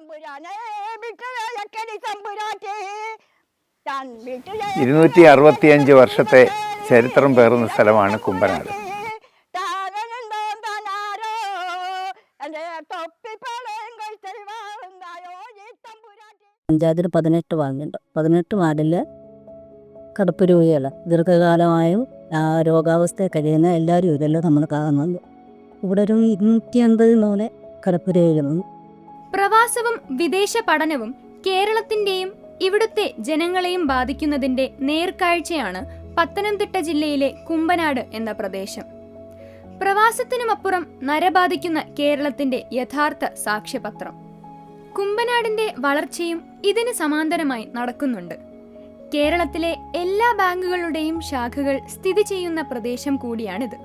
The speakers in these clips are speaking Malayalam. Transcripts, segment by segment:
265 വർഷത്തെ ചരിത്രം പേറുന്ന സ്ഥലമാണ് കുമ്പനാട്. പഞ്ചായത്തിൽ 18 വാർഡുണ്ട്. 18 വാർഡിൽ കിടപ്പ് രോഗികൾ ദീർഘകാലമായും രോഗാവസ്ഥയിൽ കഴിയുന്ന എല്ലാവരും ഇതെല്ലാം നമ്മൾ കാണുന്നുണ്ട്. ഇവിടെ ഒരു 250 പോലെ കിടപ്പ് രോഗികളുണ്ട്. പ്രവാസവും വിദേശ പഠനവും കേരളത്തിന്റെയും ഇവിടുത്തെ ജനങ്ങളെയും ബാധിക്കുന്നതിന്റെ നേർക്കാഴ്ചയാണ് പത്തനംതിട്ട ജില്ലയിലെ കുമ്പനാട് എന്ന പ്രദേശം. പ്രവാസത്തിനുമപ്പുറം നരബാധിക്കുന്ന കേരളത്തിന്റെ യഥാർത്ഥ സാക്ഷ്യപത്രം. കുമ്പനാടിന്റെ വളർച്ചയും ഇതിന് സമാന്തരമായി നടക്കുന്നുണ്ട്. കേരളത്തിലെ എല്ലാ ബാങ്കുകളുടെയും ശാഖകൾ സ്ഥിതി ചെയ്യുന്ന പ്രദേശം കൂടിയാണിത്.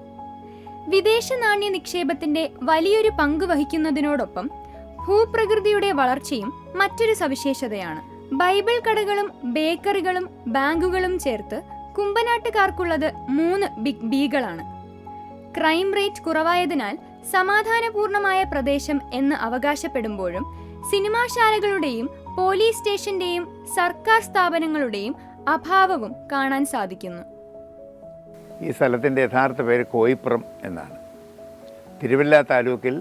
വിദേശ നാണ്യ നിക്ഷേപത്തിന്റെ വലിയൊരു പങ്ക് വഹിക്കുന്നതിനോടൊപ്പം ഭൂപ്രകൃതിയുടെ വളർച്ചയും മറ്റൊരു സവിശേഷതയാണ്. ബൈബിൾ കടകളും ബേക്കറികളും ബാങ്കുകളും ചേർത്ത് കുമ്പനാട്ടുകാർക്കുള്ളത് 3 ബിഗ് ബികളാണ്. ക്രൈം റേറ്റ് കുറവായതിനാൽ സമാധാനപൂർണമായ പ്രദേശം എന്ന് അവകാശപ്പെടുമ്പോഴും സിനിമാശാലകളുടെയും പോലീസ് സ്റ്റേഷന്റെയും സർക്കാർ സ്ഥാപനങ്ങളുടെയും അഭാവവും കാണാൻ സാധിക്കുന്നു. ഈ സ്ഥലത്തിൻ്റെ യഥാർത്ഥ പേര് കോയിപ്പുറം എന്നാണ്. തിരുവല്ല താലൂക്കിൽ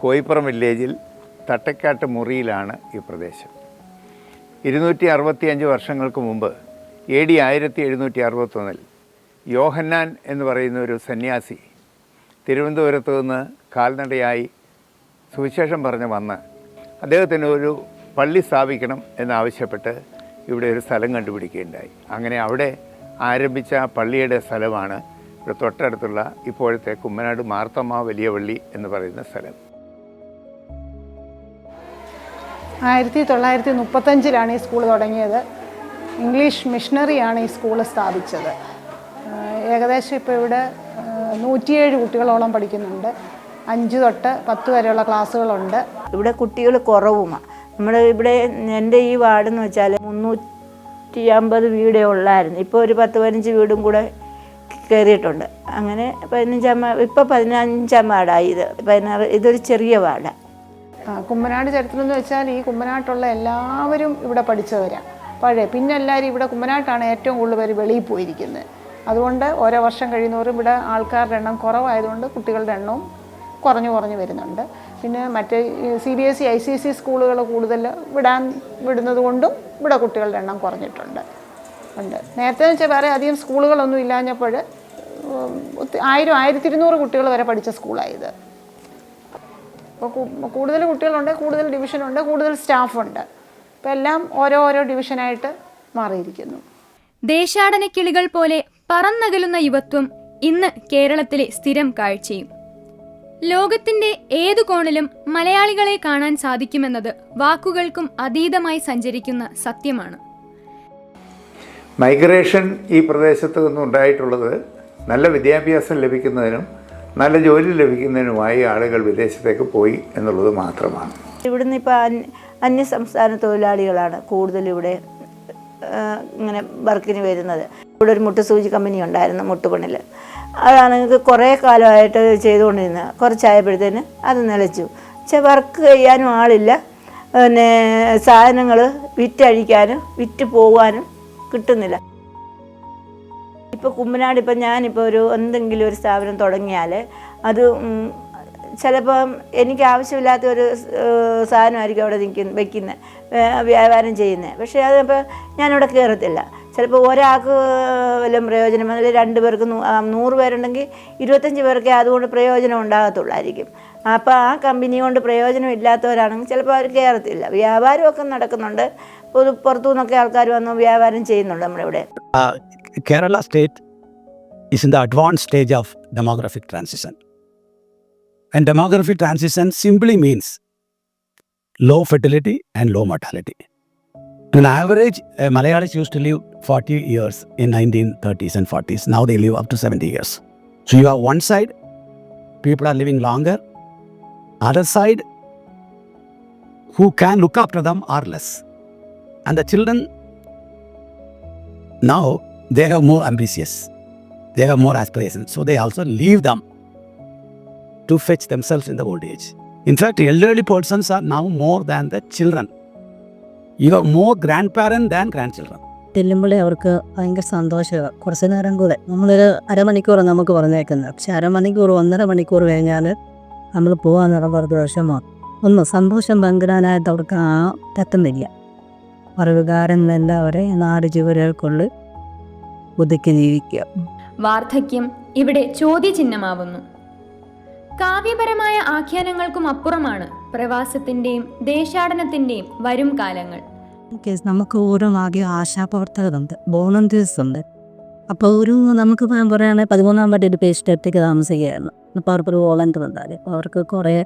കോയിപ്പുറം വില്ലേജിൽ തട്ടക്കാട്ട് മുറിയിലാണ് ഈ പ്രദേശം. 265 വർഷങ്ങൾക്ക് മുമ്പ് AD 1761 യോഹന്നാൻ എന്ന് പറയുന്ന ഒരു സന്യാസി തിരുവനന്തപുരത്ത് നിന്ന് കാൽനടയായി സുവിശേഷം പറഞ്ഞ് വന്ന് അദ്ദേഹത്തിന് ഒരു പള്ളി സ്ഥാപിക്കണം എന്നാവശ്യപ്പെട്ട് ഇവിടെ ഒരു സ്ഥലം കണ്ടുപിടിക്കുകയുണ്ടായി. അങ്ങനെ അവിടെ ആരംഭിച്ച പള്ളിയുടെ സ്ഥലമാണ് ഇവിടെ തൊട്ടടുത്തുള്ള ഇപ്പോഴത്തെ കുമ്പനാട് മാർത്തമ്മ വലിയ പള്ളി എന്ന് പറയുന്ന സ്ഥലം. 1935 ഈ സ്കൂൾ തുടങ്ങിയത്. ഇംഗ്ലീഷ് മിഷണറിയാണ് ഈ സ്കൂൾ സ്ഥാപിച്ചത്. ഏകദേശം ഇപ്പോൾ ഇവിടെ 107 കുട്ടികളോളം പഠിക്കുന്നുണ്ട്. 5 തൊട്ട് 10 വരെയുള്ള ക്ലാസ്സുകളുണ്ട്. ഇവിടെ കുട്ടികൾ കുറവുമാണ്. നമ്മുടെ ഇവിടെ എൻ്റെ ഈ വാർഡെന്ന് വെച്ചാൽ 350 വീടേ ഉള്ളായിരുന്നു. ഇപ്പോൾ ഒരു 10-15 വീടും കൂടെ കയറിയിട്ടുണ്ട്. അങ്ങനെ 15 വാർഡായി. ഇത് 16. ഇതൊരു ചെറിയ വാർഡാണ്. കുമ്പനാട് ചരിത്രം എന്ന് വെച്ചാൽ ഈ കുമ്പനാട്ടുള്ള എല്ലാവരും ഇവിടെ പഠിച്ചവരാണ് പഴയ. പിന്നെ എല്ലാവരും ഇവിടെ കുമ്പനാട്ടാണ് ഏറ്റവും കൂടുതൽ പേര് വെളിയിൽ പോയിരിക്കുന്നത്. അതുകൊണ്ട് ഓരോ വർഷം കഴിയുന്നവരും ഇവിടെ ആൾക്കാരുടെ എണ്ണം കുറവായതുകൊണ്ട് കുട്ടികളുടെ എണ്ണവും കുറഞ്ഞു വരുന്നുണ്ട്. പിന്നെ മറ്റേ CBSE ICSE സ്കൂളുകൾ കൂടുതൽ വിടുന്നത് കൊണ്ടും ഇവിടെ കുട്ടികളുടെ എണ്ണം കുറഞ്ഞിട്ടുണ്ട്. നേരത്തെ വെച്ചാൽ വേറെ അധികം സ്കൂളുകളൊന്നും ഇല്ലാഞ്ഞപ്പോൾ 1000-1200 കുട്ടികൾ വരെ പഠിച്ച സ്കൂളായത്. അപ്പോൾ കൂടുതൽ കുട്ടികളുണ്ട്, കൂടുതൽ ഡിവിഷനുണ്ട്, കൂടുതൽ സ്റ്റാഫുണ്ട്. അപ്പോൾ എല്ലാം ഓരോ ഡിവിഷനായിട്ട് മാറിയിരിക്കുന്നു. ദേശാടന കിളികൾ പോലെ പറന്നകലുന്ന യുവത്വം ഇന്ന് കേരളത്തിലെ സ്ഥിരം കാഴ്ചയും. ലോകത്തിന്റെ ഏതു കോണിലും മലയാളികളെ കാണാൻ സാധിക്കുമെന്നത് വാക്കുകൾക്കും അതീതമായി സഞ്ചരിക്കുന്ന സത്യമാണ്. മൈഗ്രേഷൻ ഈ പ്രദേശത്ത് നിന്നും ഉണ്ടായിട്ടുള്ളത് നല്ല വിദ്യാഭ്യാസം ലഭിക്കുന്നതിനും നല്ല ജോലി ലഭിക്കുന്നതിനുമായി ആളുകൾ വിദേശത്തേക്ക് പോയി എന്നുള്ളത് മാത്രമാണ്. ഇവിടുന്ന് ഇപ്പോൾ അന്യസംസ്ഥാന തൊഴിലാളികളാണ് കൂടുതൽ ഇവിടെ ഇങ്ങനെ വർക്കിന് വരുന്നത്. ഇവിടെ ഒരു മുട്ടുസൂചി കമ്പനി ഉണ്ടായിരുന്നു മുട്ടുപണിൽ. അതാണ് എനിക്ക് കുറേ കാലമായിട്ട് ചെയ്തുകൊണ്ടിരുന്നത്. കുറച്ചായപ്പോഴത്തേന് അത് നിലച്ചു. പക്ഷേ വർക്ക് ചെയ്യാനും ആളില്ല. പിന്നെ സാധനങ്ങൾ വിറ്റഴിക്കാനും വിറ്റ് പോകാനും കിട്ടുന്നില്ല. ഇപ്പോൾ കുമ്പനാട് ഞാനിപ്പോൾ എന്തെങ്കിലും ഒരു സ്ഥാപനം തുടങ്ങിയാൽ അത് ചിലപ്പം എനിക്ക് ആവശ്യമില്ലാത്ത ഒരു സാധനമായിരിക്കും അവിടെ വെക്കുന്നത്, വ്യാപാരം ചെയ്യുന്നത്. പക്ഷേ അതിപ്പോൾ ഞാനിവിടെ കയറത്തില്ല. ചിലപ്പോൾ ഒരാൾക്ക് വല്ലതും പ്രയോജനം അതിൽ 2 പേർക്ക് 100 പേരുണ്ടെങ്കിൽ 25 പേർക്കേ അതുകൊണ്ട് പ്രയോജനം ഉണ്ടാകത്തുള്ളായിരിക്കും. അപ്പോൾ ആ കമ്പനി കൊണ്ട് പ്രയോജനം ഇല്ലാത്തവരാണെങ്കിൽ ചിലപ്പോൾ അവർ കയറത്തില്ല. വ്യാപാരമൊക്കെ നടക്കുന്നുണ്ട്. പുറത്തു നിന്നൊക്കെ ആൾക്കാർ വന്ന് വ്യാപാരം ചെയ്യുന്നുണ്ട് നമ്മുടെ ഇവിടെ. Kerala state is in the advanced stage of demographic transition. And demographic transition simply means low fertility and low mortality. On average, Malayalis used to live 40 years in 1930s and 40s. Now they live up to 70 years. So you have one side, people are living longer. Other side, who can look after them are less. And the children now, they have more ambitious. They have more aspirations. So they also leave them to fetch themselves in the old age. In fact, elderly persons are now more than the children. You are more grandparent than grandchildren. ചെല്ലുമ്പോഴേ അവർക്ക് ഭയങ്കര സന്തോഷമാണ്. കുറച്ച് നേരം കൂടെ നമ്മളൊരു അരമണിക്കൂർ നമുക്ക് പറഞ്ഞേക്കുന്നത്, പക്ഷെ അരമണിക്കൂർ 1.5 മണിക്കൂർ കഴിഞ്ഞാൽ നമ്മൾ പോകാൻ പറഞ്ഞ വിഷമമാണ്. ഒന്ന് സന്തോഷം പങ്കിടാനായിട്ട് അവർക്ക് എത്തുന്നില്ല. അറിവുകാരെന്നെല്ലാം അവരെ നാട് ചുവരുകൾക്കുള്ളിൽ ഒതുക്കി ജീവിക്കുക. വാർദ്ധക്യം ഇവിടെ ചോദ്യചിഹ്നമാവുന്നു. കാവ്യപരമായ ആഖ്യാനങ്ങൾക്കും അപ്പുറമാണ് പ്രവാസത്തിന്റെയും ദേശാടനത്തിന്റെയും വരും കാലങ്ങൾ. നമുക്ക് ഓരോ ആകെ ആശാപ്രവർത്തകരുണ്ട്, വോളണ്ടിയേഴ്സ് ഉണ്ട്. അപ്പോൾ നമുക്ക് പറയുകയാണെങ്കിൽ 13-ാം വാർഡിൽ പേസ്റ്റേക്ക് താമസിക്കുകയാണ്. അപ്പോൾ അവർക്കൊരു വോളണ്ടിയർ ഉണ്ടാകും. അപ്പോൾ അവർക്ക് കുറേ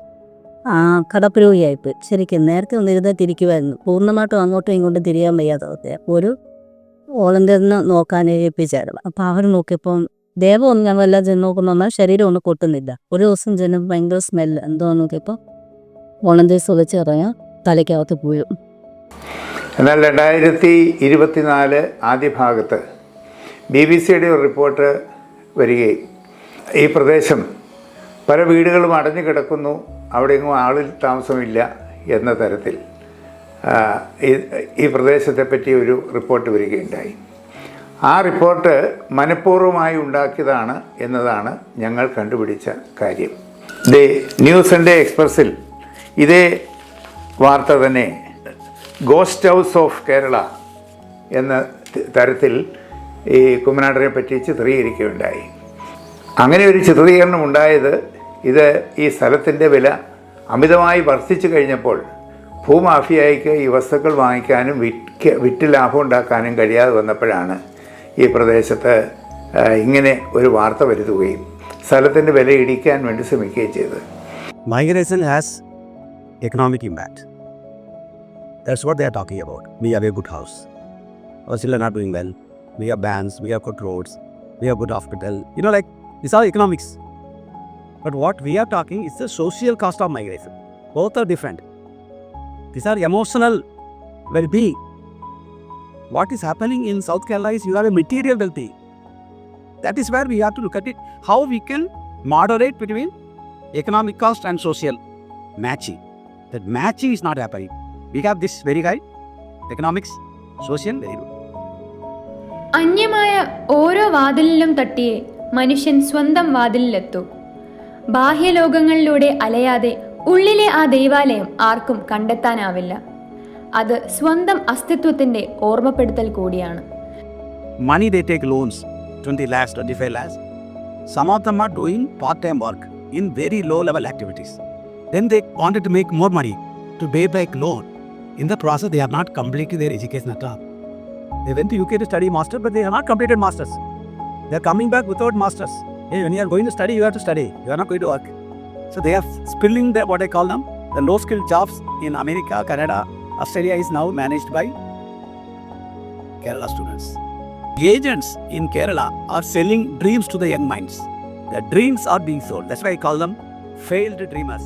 കടപ്പുരോഗിയായിപ്പോയി. ശരിക്കും നേരത്തെ ഒന്ന് തിരിക്കുമായിരുന്നു, പൂർണ്ണമായിട്ടും അങ്ങോട്ടും ഇങ്ങോട്ടും തിരിയാൻ വയ്യാത്തവർക്ക്. അപ്പോൾ ഒരു വോളണ്ടിയറിനെ നോക്കാൻ ഏൽപ്പിച്ചായിരുന്നു. അപ്പോൾ അവർ നോക്കിയപ്പം ദേവം ഒന്ന് ഞങ്ങളെല്ലാം ചെന്ന് നോക്കുമ്പോൾ ശരീരം ഒന്നും കൊട്ടുന്നില്ല. ഒരു ദിവസം ചെന്ന് ഭയങ്കര സ്മെല്ല് എന്തോ നോക്കിയപ്പോൾ വോളണ്ടിയേഴ്സ് ഒളിച്ച് ഇറങ്ങാൻ തലയ്ക്കകത്ത് പോയി. എന്നാൽ 2024 ആദ്യ ഭാഗത്ത് BBC-യുടെ ഒരു റിപ്പോർട്ട് വരികയും ഈ പ്രദേശം പല വീടുകളും അടഞ്ഞു കിടക്കുന്നു, അവിടെയെങ്ങും ആളിൽ താമസമില്ല എന്ന തരത്തിൽ ഈ പ്രദേശത്തെപ്പറ്റി ഒരു റിപ്പോർട്ട് വരികയുണ്ടായി. ആ റിപ്പോർട്ട് മനഃപൂർവ്വമായി ഉണ്ടാക്കിയതാണ് എന്നതാണ് ഞങ്ങൾ കണ്ടുപിടിച്ച കാര്യം. ദി ന്യൂസ് ആൻഡ് എക്സ്പ്രസിൽ ഇതേ വാർത്ത തന്നെ ഗോസ്റ്റ് ഹൗസ് ഓഫ് കേരള എന്ന തരത്തിൽ ഈ കുമ്മനാടിനെ പറ്റി ചിത്രീകരിക്കുകയുണ്ടായി. അങ്ങനെ ഒരു ചിത്രീകരണം ഉണ്ടായത് ഇത് ഈ സ്ഥലത്തിൻ്റെ വില അമിതമായി വർദ്ധിച്ചു കഴിഞ്ഞപ്പോൾ ഭൂമാഫിയായിക്ക് ഈ വസ്തുക്കൾ വാങ്ങിക്കാനും വിറ്റ് ലാഭം ഉണ്ടാക്കാനും കഴിയാതെ വന്നപ്പോഴാണ് ഈ പ്രദേശത്ത് ഇങ്ങനെ ഒരു വാർത്ത വരുത്തുകയും സ്ഥലത്തിൻ്റെ വില ഇടിക്കാൻ വേണ്ടി ശ്രമിക്കുകയും ചെയ്തത്. Migration has economic impact. That's what they are talking about. We have a good house. Our children are doing well. We have bands, we have good roads, we have good hospital. Like these are economics. But what we are talking is the social cost of migration. Both are different. These are emotional well-being. What is happening in South Kerala is you have a material well-being. That is where we have to look at it. How we can moderate between economic cost and social matching. That matching is not happening. We have this very high economics, social very low. അന്യമായ ഓരോ വാതിലിലും തട്ടിയേ മനുഷ്യൻ സ്വന്തം വാതിലിലെത്തൂ. ബാഹ്യലോകങ്ങളിലൂടെ അലയാതെ ഉള്ളിലെ ആ ദൈവാലയം ആർക്കും കണ്ടെത്താനാവില്ല. അത് സ്വന്തം അസ്തിത്വത്തിന്റെ ഓർമ്മപ്പെടുത്തൽ കൂടിയാണ്. Money they take loans, 20 lakhs, 25 lakhs. Some of them are doing part-time work in very low-level activities. Then they wanted to make more money to pay back loan. In the process, they have not completed their education at all. They went to UK to study master, but they have not completed masters. They are coming back without masters. Hey, when you are going to study, you have to study. You are not going to work. So they are spilling the, what I call them, the low-skilled jobs in America, Canada, Australia is now managed by Kerala students. Agents in Kerala are selling dreams to the young minds. The dreams are being sold. That's why I call them failed dreamers.